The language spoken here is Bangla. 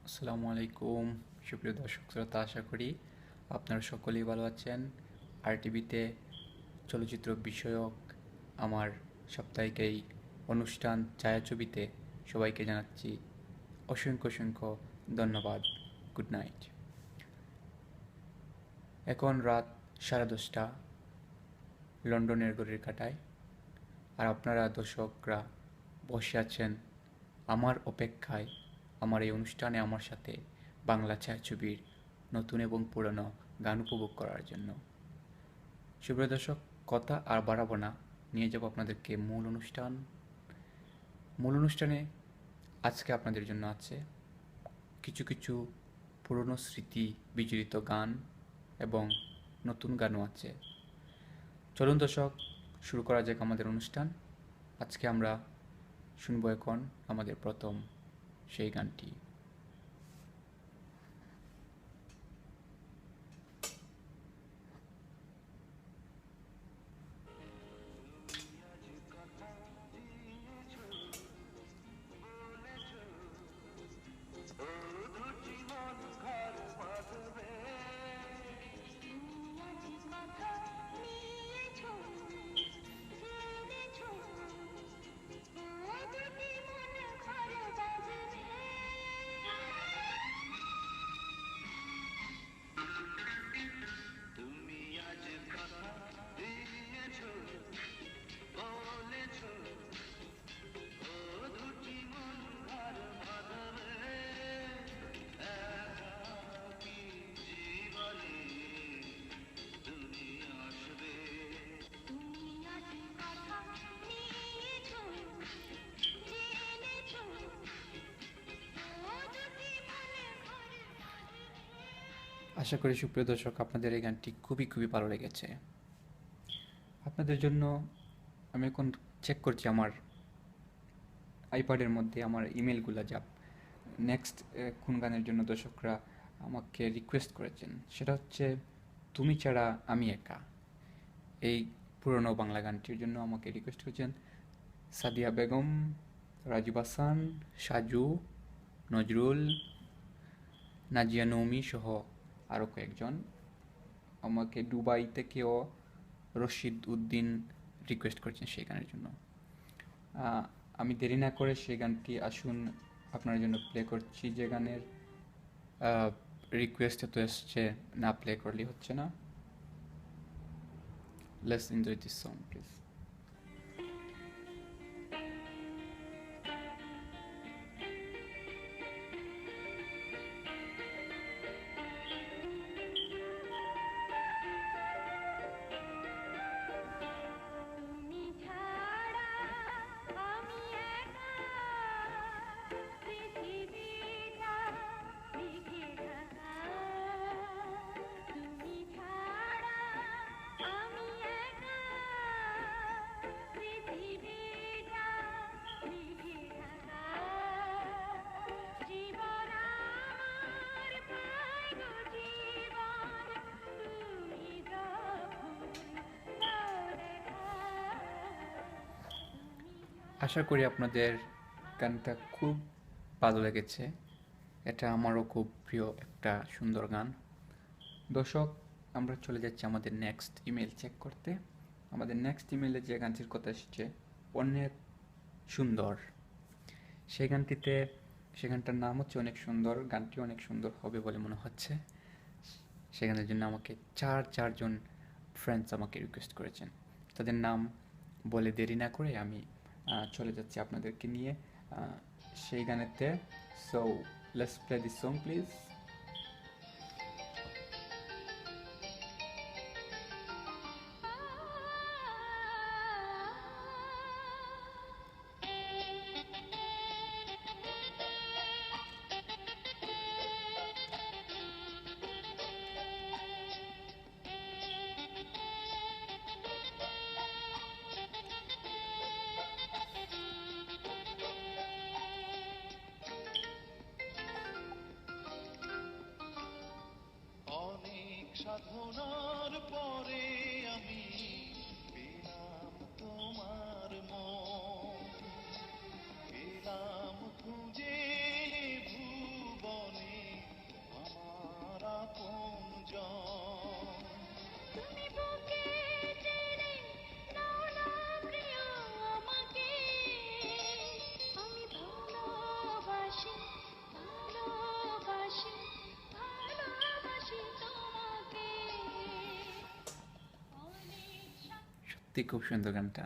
আসসালামু আলাইকুম সুপ্রিয় দর্শক শ্রোতা, আশা করি আপনারা সকলেই ভালো আছেন। আরটিভিতে চলচ্চিত্র বিষয়ক আমার সাপ্তাহিক এই অনুষ্ঠান ছায়াছবিতে সবাইকে জানাচ্ছি অসংখ্য অসংখ্য ধন্যবাদ। Good night. এখন রাত 10:30 লন্ডনের ঘড়ির কাঁটায়, আর আপনারা দর্শকরা বসে আছেন আমার অপেক্ষায় আমার এই অনুষ্ঠানে আমার সাথে বাংলা ছায়াছবির নতুন এবং পুরনো গান উপভোগ করার জন্য। সুপ্রিয় দর্শক, কথা আর বাড়াবো না, নিয়ে যাব আপনাদেরকে মূল অনুষ্ঠানে। আজকে আপনাদের জন্য আছে কিছু কিছু পুরনো স্মৃতি বিজড়িত গান এবং নতুন গানও আছে। চলুন দর্শক, শুরু করা যাক আমাদের অনুষ্ঠান। আজকে আমরা শুনবো এখন আমাদের প্রথম সেই গানটি। আশা করি সুপ্রিয় দর্শক আপনাদের এই গানটি খুবই খুবই ভালো লেগেছে। আপনাদের জন্য আমি এখন চেক করছি আমার আইপ্যাডের মধ্যে আমার ইমেলগুলো, যা নেক্সট কোন গানের জন্য দর্শকরা আমাকে রিকোয়েস্ট করেছেন। সেটা হচ্ছে তুমি ছাড়া আমি একা। এই পুরনো বাংলা গানটির জন্য আমাকে রিকোয়েস্ট করেছেন সাদিয়া বেগম, রাজীব হাসান, সাজু, নজরুল, নাজিয়া নৌমি সহ আরও কয়েকজন। আমাকে দুবাই থেকেও রশিদ উদ্দিন রিকোয়েস্ট করেছেন সেই গানের জন্য। আমি দেরি না করে সেই গানটি আসুন আপনার জন্য প্লে করছি। যে গানের রিকোয়েস্ট তো এসছে, না প্লে করলেই হচ্ছে না। Let's enjoy this song please. আশা করি আপনাদের গানটা খুব ভালো লেগেছে। এটা আমারও খুব প্রিয় একটা সুন্দর গান। দর্শক, আমরা চলে যাচ্ছি আমাদের নেক্সট ইমেল চেক করতে। আমাদের নেক্সট ইমেলে যে গানটির কথা এসেছে অনেক সুন্দর, সেই গানটিতে সেই গানটার নাম হচ্ছে অনেক সুন্দর। গানটি অনেক সুন্দর হবে বলে মনে হচ্ছে। সেই গানের জন্য আমাকে চারজন ফ্রেন্ডস আমাকে রিকোয়েস্ট করেছেন। তাদের নাম বলে দেরি না করে আমি চলে যাচ্ছি আপনাদেরকে নিয়ে সেই গানেতে। So let's play this song please. সাধনার পরে আমি পেলাম তোমার মন, পেলাম খুঁজে ভুবনে বুকে টেনে নাও না প্রিয় আমাকে, আমি ভালোবাসি ভালোবাসি ভালোবাসি তোমাকে। অনেক সত্যি খুব সুন্দর গানটা।